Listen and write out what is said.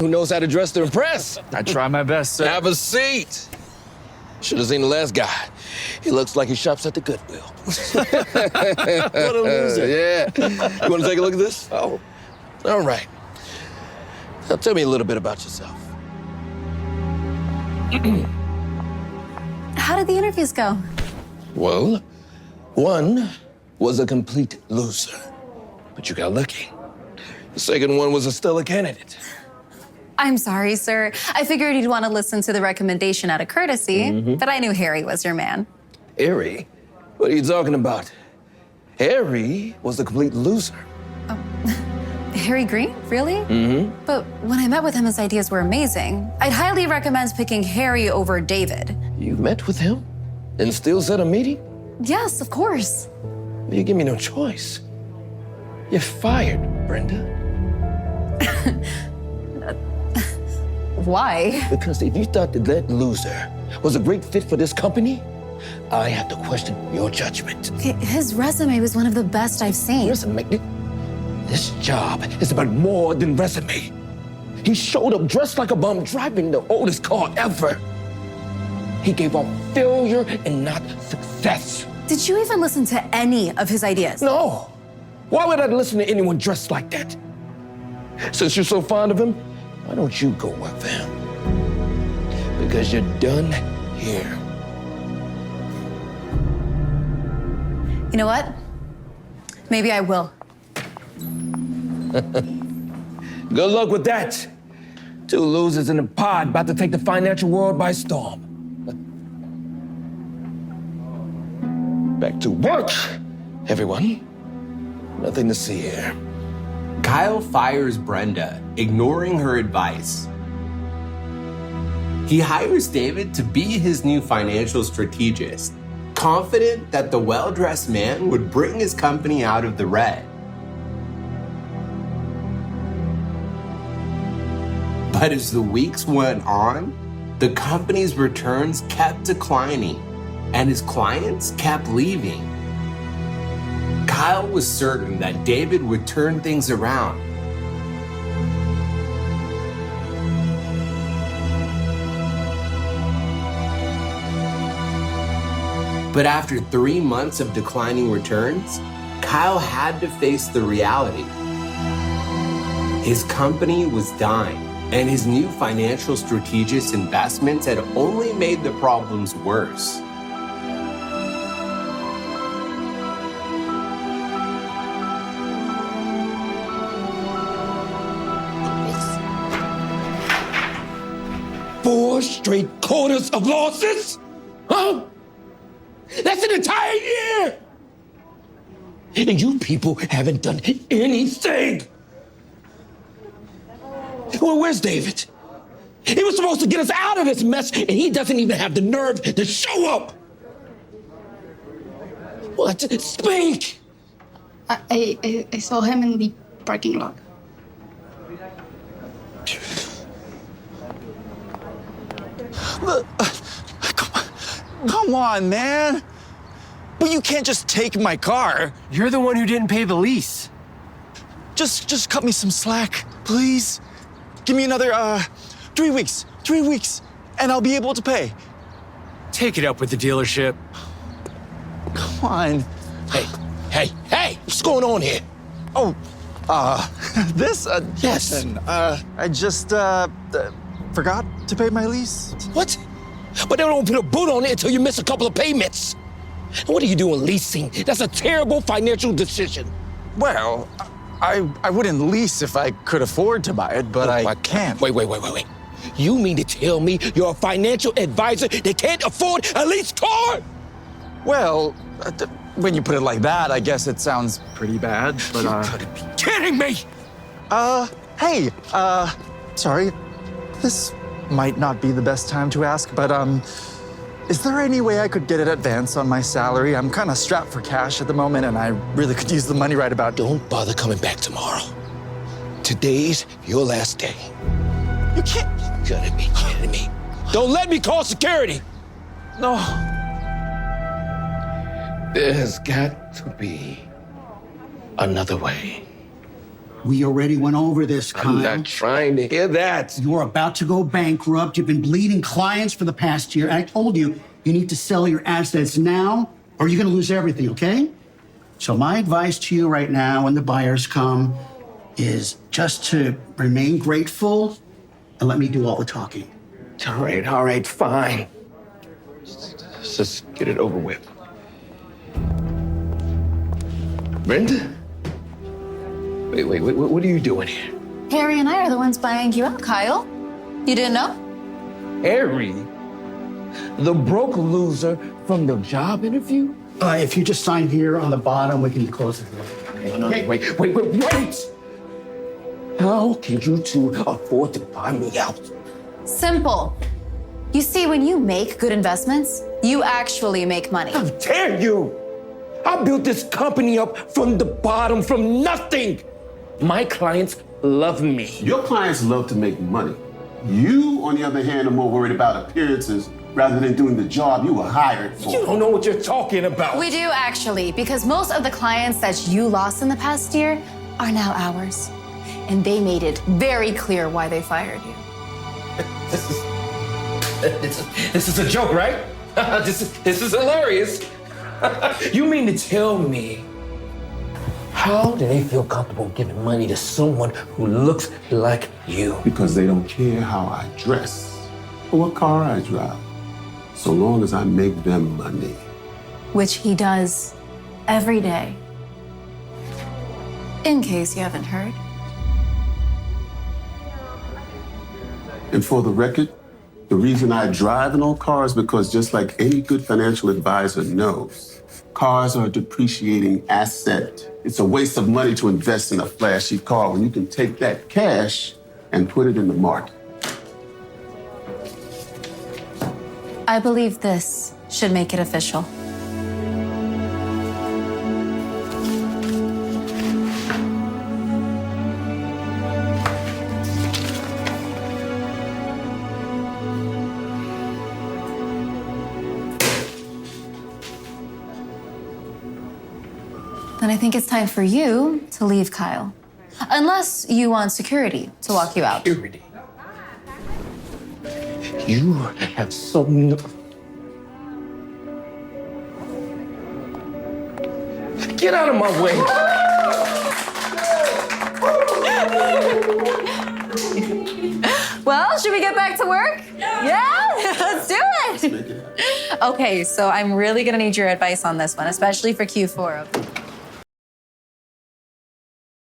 who knows how to dress to impress. I try my best, sir. Have a seat. Should have seen the last guy. He looks like he shops at the Goodwill. What a loser. Yeah. You want to take a look at this? Oh. All right. Now tell me a little bit about yourself. How did the interviews go? Well, one was a complete loser, but you got lucky. The second one was a stellar candidate. I'm sorry, sir. I figured you'd want to listen to the recommendation out of courtesy, but I knew Harry was your man. Harry? What are you talking about? Harry was a complete loser. Harry Green? Really? Mm-hmm. But when I met with him, his ideas were amazing. I'd highly recommend picking Harry over David. You met with him and still set a meeting? Yes, of course. You give me no choice. You're fired, Brenda. Why? Because if you thought that loser was a great fit for this company, I have to question your judgment. His resume was one of the best I've seen. Resume? This job is about more than resume. He showed up dressed like a bum, driving the oldest car ever. He gave off failure and not success. Did you even listen to any of his ideas? No. Why would I listen to anyone dressed like that? Since you're so fond of him, why don't you go work for him? Because you're done here. You know what? Maybe I will. Good luck with that. Two losers in a pod about to take the financial world by storm. Back to work, everyone. Nothing to see here. Kyle fires Brenda, ignoring her advice. He hires David to be his new financial strategist, confident that the well-dressed man would bring his company out of the red. But as the weeks went on, the company's returns kept declining, and his clients kept leaving. Kyle was certain that David would turn things around. But after 3 months of declining returns, Kyle had to face the reality. His company was dying, and his new financial strategist investments had only made the problems worse. Four straight quarters of losses? Huh? That's an entire year! And you people haven't done anything. Well, where's David? He was supposed to get us out of this mess, and he doesn't even have the nerve to show up. What? Speak! I saw him in the parking lot. Come on, man. But you can't just take my car. You're the one who didn't pay the lease. Just cut me some slack, please. Give me another 3 weeks. 3 weeks, and I'll be able to pay. Take it up with the dealership. Come on. Hey, what's going on here? Oh, this? Yes. Listen, I just forgot to pay my lease. What? But they don't put a boot on it until you miss a couple of payments. And what are you doing leasing? That's a terrible financial decision. Well, I wouldn't lease if I could afford to buy it, but I can't. Wait. You mean to tell me you're a financial advisor that can't afford a leased car? Well, when you put it like that, I guess it sounds pretty bad, but You gotta be kidding me! Hey, sorry. This might not be the best time to ask, but, is there any way I could get an advance on my salary? I'm kind of strapped for cash at the moment, and I really could use the money right about. Don't bother coming back tomorrow. Today's your last day. You can't. You gotta be kidding me. Don't let me call security! No. There's got to be another way. We already went over this, Kyle. I'm not trying to hear that. You're about to go bankrupt. You've been bleeding clients for the past year. I told you, you need to sell your assets now or you're gonna lose everything, okay? So my advice to you right now when the buyers come is just to remain grateful and let me do all the talking. All right, fine. Let's just get it over with. Brenda? Wait, what are you doing here? Harry and I are the ones buying you out, Kyle. You didn't know? Harry? The broke loser from the job interview? If you just sign here on the bottom, we can close it. No, wait. How can you two afford to buy me out? Simple. You see, when you make good investments, you actually make money. How dare you? I built this company up from the bottom, from nothing. My clients love me. Your clients love to make money. You, on the other hand, are more worried about appearances rather than doing the job you were hired for. You don't know what you're talking about. We do actually, because most of the clients that you lost in the past year are now ours. And they made it very clear why they fired you. This is a joke, right? This is hilarious. You mean to tell me, how do they feel comfortable giving money to someone who looks like you? Because they don't care how I dress or what car I drive, so long as I make them money. Which he does every day. In case you haven't heard. And for the record, the reason I drive an old car is because just like any good financial advisor knows, cars are a depreciating asset. It's a waste of money to invest in a flashy car when you can take that cash and put it in the market. I believe this should make it official. Then I think it's time for you to leave, Kyle. Unless you want security to walk you out. Security. You have so no... Get out of my way. Well, should we get back to work? Yeah? Let's do it. Okay, so I'm really gonna need your advice on this one, especially for Q4.